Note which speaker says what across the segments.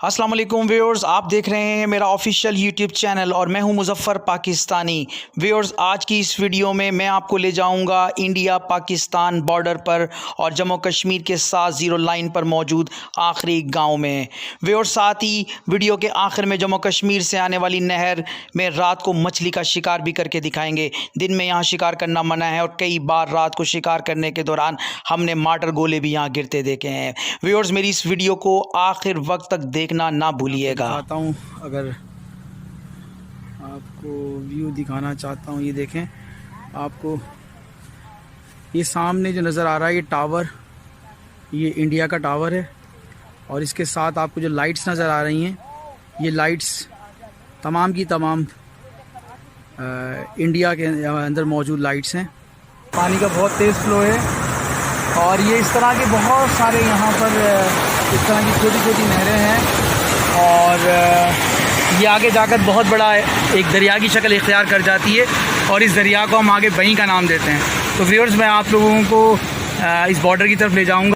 Speaker 1: अस्सलाम वालेकुम व्यूअर्स, आप देख रहे हैं मेरा ऑफिशियल यूट्यूब चैनल और मैं हूं मुजफ्फर पाकिस्तानी। व्यूअर्स, आज की इस वीडियो में मैं आपको ले जाऊंगा इंडिया पाकिस्तान बॉर्डर पर और जम्मू कश्मीर के साथ ज़ीरो लाइन पर मौजूद आखिरी गांव में। व्यूअर्स, साथ ही वीडियो के आखिर में जम्मू कश्मीर से आने वाली नहर में रात को मछली का शिकार भी करके दिखाएंगे। दिन में यहाँ शिकार करना मना है और कई बार रात को शिकार करने के दौरान हमने मार्टर गोले भी यहाँ गिरते देखे हैं। व्यूअर्स, मेरी इस वीडियो को आखिर वक्त तक देखना ना भूलिएगा।
Speaker 2: दिखाता हूँ, अगर आपको व्यू दिखाना चाहता हूँ। ये देखें, आपको ये सामने जो नज़र आ रहा है ये टावर, ये इंडिया का टावर है और इसके साथ आपको जो लाइट्स नज़र आ रही हैं ये लाइट्स तमाम की तमाम इंडिया के अंदर मौजूद लाइट्स हैं। पानी का बहुत तेज़ फ्लो है और ये इस तरह के बहुत सारे यहाँ पर इस तरह की छोटी छोटी नहरें हैं और ये आगे जाकर बहुत बड़ा एक दरिया की शक्ल इख्तियार कर जाती है और इस दरिया को हम आगे बहीं का नाम देते हैं। तो व्यूअर्स, मैं आप लोगों को इस बॉर्डर की तरफ ले जाऊंगा।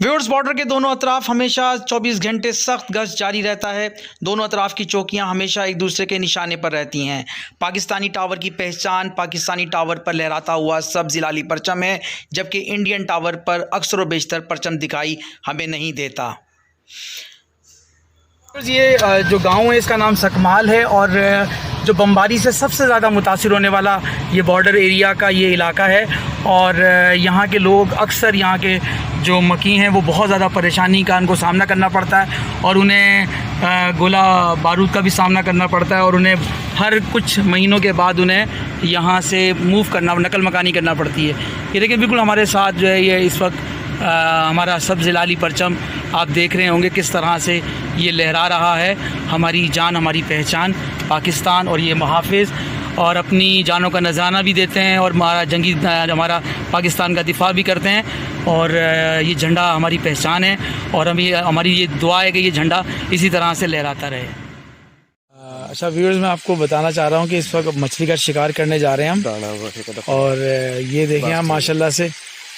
Speaker 1: व्यूअर्स, बॉर्डर के दोनों अतराफ हमेशा 24 घंटे सख्त गश्त जारी रहता है। दोनों अतराफ की चौकियां हमेशा एक दूसरे के निशाने पर रहती हैं। पाकिस्तानी टावर की पहचान पाकिस्तानी टावर पर लहराता हुआ सब्ज़ लाली परचम है, जबकि इंडियन टावर पर अक्सर व बेशतर परचम दिखाई हमें नहीं देता।
Speaker 2: ये जो गांव है इसका नाम सकमाल है और जो बमबारी से सबसे ज़्यादा मुतासिर होने वाला ये बॉर्डर एरिया का ये इलाका है और यहाँ के लोग अक्सर यहाँ के जो मकी हैं वो बहुत ज़्यादा परेशानी का उनको सामना करना पड़ता है और उन्हें गोला बारूद का भी सामना करना पड़ता है और उन्हें हर कुछ महीनों के बाद उन्हें यहाँ से मूव करना, नकल मकानी करना पड़ती है। ये देखिए, बिल्कुल हमारे साथ जो है ये इस वक्त हमारा सब्ज़ लाली परचम आप देख रहे होंगे किस तरह से ये लहरा रहा है। हमारी जान, हमारी पहचान पाकिस्तान और ये मुहाफ़िज़ और अपनी जानों का नजराना भी देते हैं और हमारा पाकिस्तान का दिफा भी करते हैं और ये झंडा हमारी पहचान है और हमारी ये दुआ है कि ये झंडा इसी तरह से लहराता रहे। अच्छा व्यूअर्स, मैं आपको बताना चाह रहा हूँ कि इस वक्त मछली का शिकार करने जा रहे हैं हम और ये देखें आप माशाल्लाह से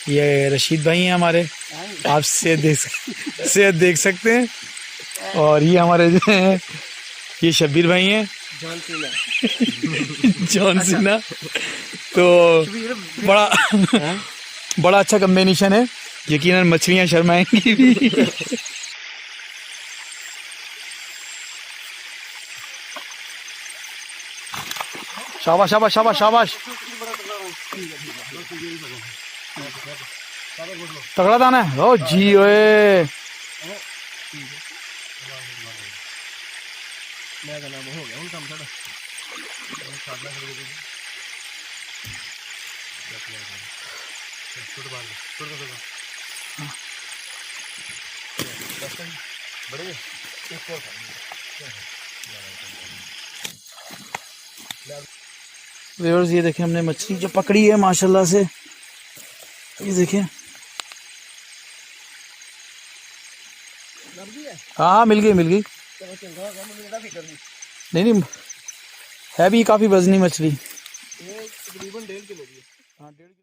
Speaker 2: ये रशीद भाई हैं हमारे, आप सेहत देख सकते हैं और ये हमारे जो हैं ये शब्बीर भाई हैं, जॉन सीना। तो बड़ा अच्छा कॉम्बिनेशन है, यकीनन मछलियाँ शर्माएंगी भी। शाबाश शाबाश शाबाश शाबाश, तगड़ा दाना है। ओ जी ओए, व्यूअर्स ये देखें हमने मछली जो पकड़ी है माशाल्लाह से, ये देखें। हाँ मिल गई नहीं है भी काफ़ी वजनी मछली, तकरीबन 1.5 किलो की है। हाँ 1.5 किलो।